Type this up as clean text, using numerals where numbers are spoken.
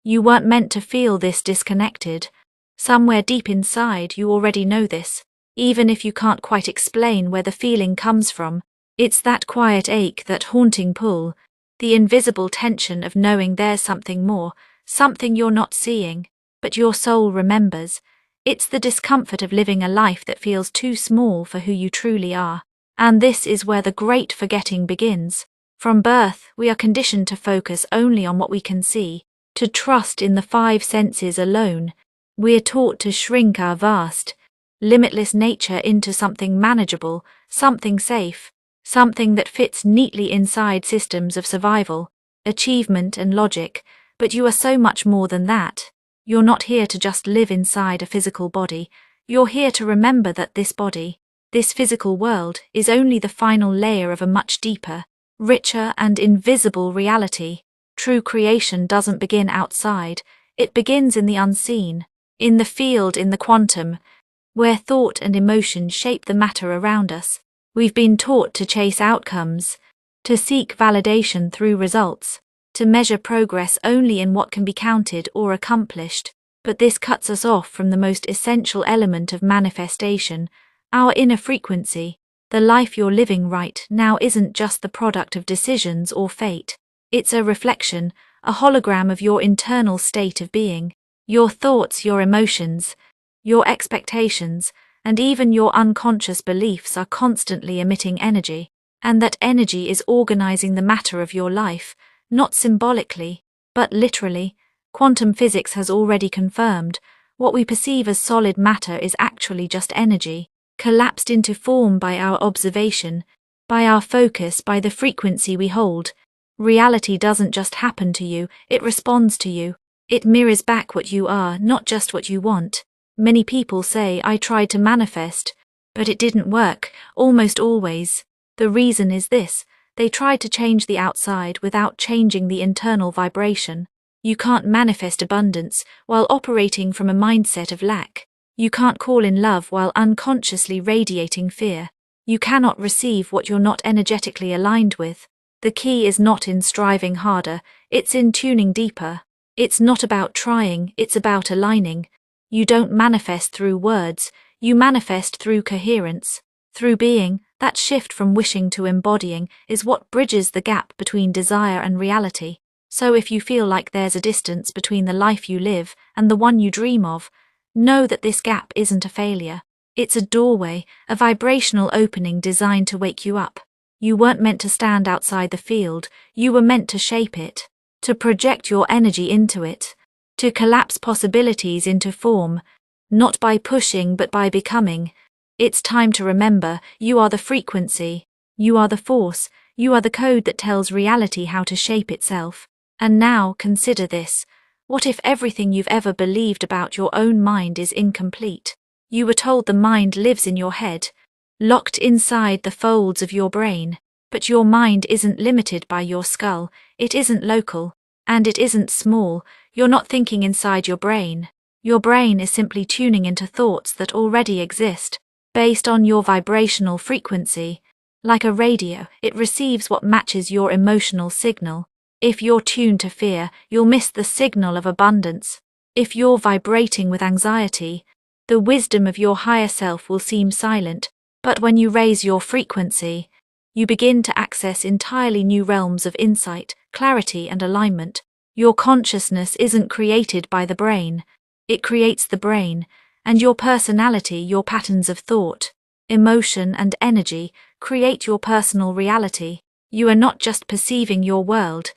You weren't meant to feel this disconnected. Somewhere deep inside, you already know this, even if you can't quite explain where the feeling comes from. It's that quiet ache, that haunting pull, the invisible tension of knowing there's something more, something you're not seeing, but your soul remembers. It's the discomfort of living a life that feels too small for who you truly are. And this is where the great forgetting begins. From birth, we are conditioned to focus only on what we can see, to trust in the five senses alone. We're taught to shrink our vast, limitless nature into something manageable, something safe, something that fits neatly inside systems of survival, achievement and logic. But you are so much more than that. You're not here to just live inside a physical body. You're here to remember that this body, this physical world, is only the final layer of a much deeper, richer and invisible reality. True creation doesn't begin outside. It begins in the unseen, in the field, in the quantum, where thought and emotion shape the matter around us. We've been taught to chase outcomes, to seek validation through results, to measure progress only in what can be counted or accomplished. But this cuts us off from the most essential element of manifestation, our inner frequency. The life you're living right now isn't just the product of decisions or fate. It's a reflection, a hologram of your internal state of being. Your thoughts, your emotions, your expectations, and even your unconscious beliefs are constantly emitting energy, and that energy is organizing the matter of your life, not symbolically, but literally. Quantum physics has already confirmed what we perceive as solid matter is actually just energy, collapsed into form by our observation, by our focus, by the frequency we hold. Reality doesn't just happen to you, it responds to you. It mirrors back what you are, not just what you want. Many people say, I tried to manifest, but it didn't work, almost always. The reason is this: they tried to change the outside without changing the internal vibration. You can't manifest abundance while operating from a mindset of lack. You can't call in love while unconsciously radiating fear. You cannot receive what you're not energetically aligned with. The key is not in striving harder, it's in tuning deeper. It's not about trying, it's about aligning. You don't manifest through words, you manifest through coherence, through being. That shift from wishing to embodying is what bridges the gap between desire and reality. So if you feel like there's a distance between the life you live and the one you dream of, know that this gap isn't a failure. It's a doorway, a vibrational opening designed to wake you up. You weren't meant to stand outside the field, you were meant to shape it, to project your energy into it, to collapse possibilities into form, not by pushing but by becoming. It's time to remember, you are the frequency, you are the force, you are the code that tells reality how to shape itself. And now consider this: what if everything you've ever believed about your own mind is incomplete? You were told the mind lives in your head, locked inside the folds of your brain, but your mind isn't limited by your skull, it isn't local, and it isn't small. You're not thinking inside your brain. Your brain is simply tuning into thoughts that already exist, based on your vibrational frequency. Like a radio, it receives what matches your emotional signal. If you're tuned to fear, you'll miss the signal of abundance. If you're vibrating with anxiety, the wisdom of your higher self will seem silent. But when you raise your frequency, you begin to access entirely new realms of insight, clarity, and alignment. Your consciousness isn't created by the brain, it creates the brain, and your personality, your patterns of thought, emotion, and energy create your personal reality. You are not just perceiving your world,